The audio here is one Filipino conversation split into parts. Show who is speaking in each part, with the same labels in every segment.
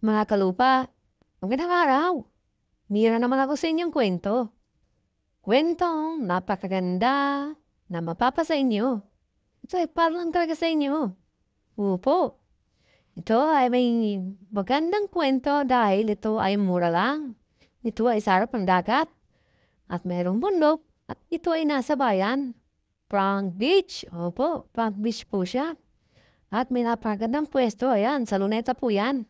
Speaker 1: Mga kalupa, magandang araw. Mira naman ako sa inyong kwento. Kwentong napakaganda na mapapa sa inyo. Ito ay parang talaga sa inyo. Opo, ito ay may magandang kwento dahil ito ay mura lang. Ito ay sa harap ng dagat at mayroong bundok at ito ay nasa bayan. Prang Beach. Opo, Prang Beach po siya. At may napakagandang pwesto. Ayan, sa Luneta po yan.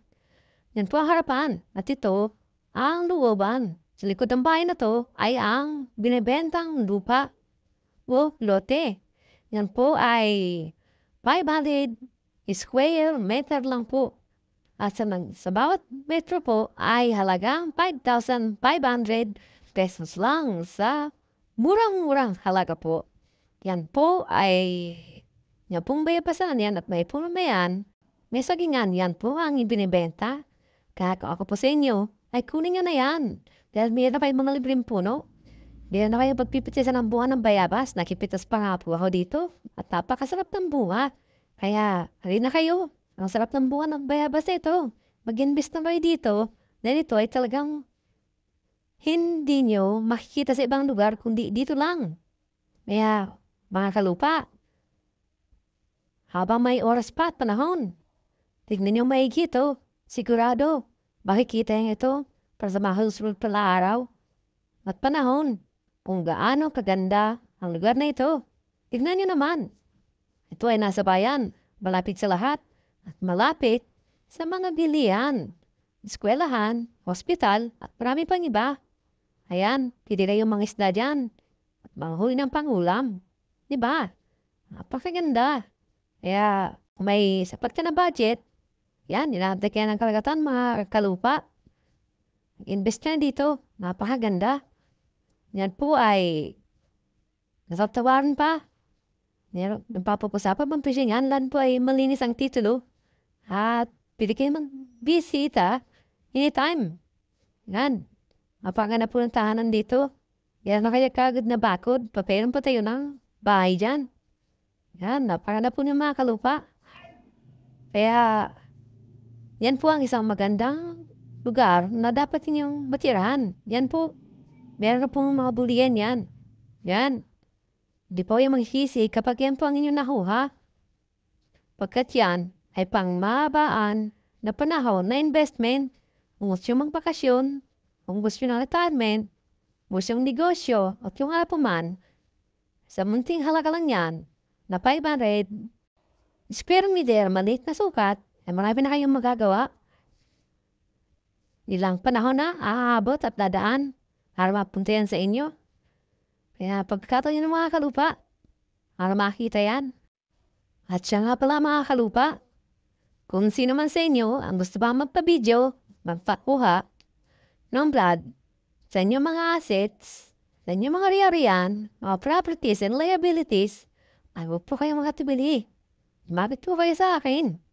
Speaker 1: Yan po ang harapan. At ito, ang looban. Sa likod ng bahay na to ay ang binibentang lupa o lote. Yan po ay 500 square meter lang po. At sa bawat metro po ay halagang 5,500 pesos lang sa murang-murang halaga po. Yan po ay yan pong bayapasan yan at may pumamayan. May sagingan yan po ang ibinibenta. Kaya kung ako po sa inyo, ay kunin nyo na yan. Dahil mayroon na kayo mga libreng puno. Mayroon na kayo pagpipitisan ng bunga ng bayabas. Nakipitas pa nga po ako dito. At napakasarap ng bunga. Kaya, halina kayo. Ang sarap ng bunga ng bayabas na ito. Mag-invest na kayo dito. Dahil ito ay talagang hindi nyo makikita sa ibang lugar kundi dito lang. Kaya, mga kalupa, habang may oras pa at panahon, tignan nyo maigi ito. Sigurado, makikita niyo ito para sa mahusunod pala araw at panahon kung gaano kaganda ang lugar na ito. Tignan niyo naman. Ito ay nasa bayan, malapit sa lahat at malapit sa mga bilihan, eskwelahan, hospital at marami pang iba. Ayan, pili na yung mga isda dyan at manghuli ng pangulam. Diba? Napakaganda. Kaya kung may sapat ka na budget, yan, inaantay kaya ng kalagatan mga kalupa. Invest na dito. Napakaganda. Yan po ay nasatawaran pa. Nagpapapusapan ng pisingan. Lan po ay malinis ang titulo. At pwede kayo magbisita anytime. Yan. Napakaganda po ng tahanan dito. Yan na kaya kagad na bakod. Paperan po tayo ng bahay dyan. Yan, napakaganda po ng mga kalupa. Kaya yan po ang isang magandang lugar na dapat ninyong matirahan. Yan po. Meron na po mga buliyan yan. Yan. Hindi po yung magsisi kapag yan po ang inyong nakuha. Pagkat yan ay pangmabaan na panahon na investment. Kung gusto yung magbakasyon, kung gusto yung retirement, gusto yung negosyo, at yung apuman, sa munting halaga lang yan, na 500 square meter, maliit na sukat, ay marami na kayong magagawa. Ilang panahon na aabot at dadaan para mapunta yan sa inyo. Kaya pagkakataon nyo ng mga kalupa, para makita yan. At siya nga pala mga kalupa, kung sino man sa inyo ang gusto ba magpa-video, magpakuha ng vlog sa inyong mga assets, sa inyong mga riyan, mga properties and liabilities, ay huwag po kayong makatibili. Lumapit po kayo sa akin.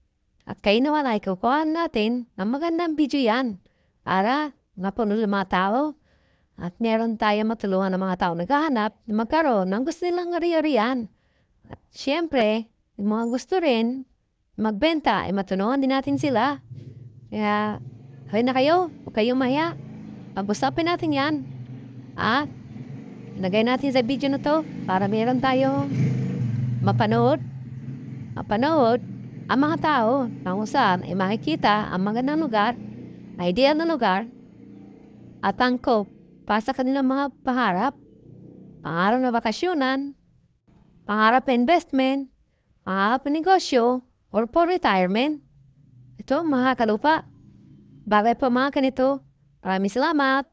Speaker 1: At kayo naman ay kukuhaan natin ng magandang video yan para mapanood ng mga tao at meron tayo matulungan ng mga tao naghahanap na magkaroon ng gusto nilang ari-arian. At syempre, yung mga gusto rin magbenta, ay matulungan din natin sila. Kaya, kayo na kayo, huwag kayong mahiya. Pag-usapin natin yan. At, ilagay natin sa video na to para meron tayo mapanood ang mga tao na kung saan ay makikita ang magandang lugar, ideal na lugar, at angkop para sa kanilang mga pangarap. Pangarap na bakasyonan, pangarap na investment, pangarap na negosyo, or for retirement. Ito mga kalupa. Bagay po mga kanito. Maraming salamat.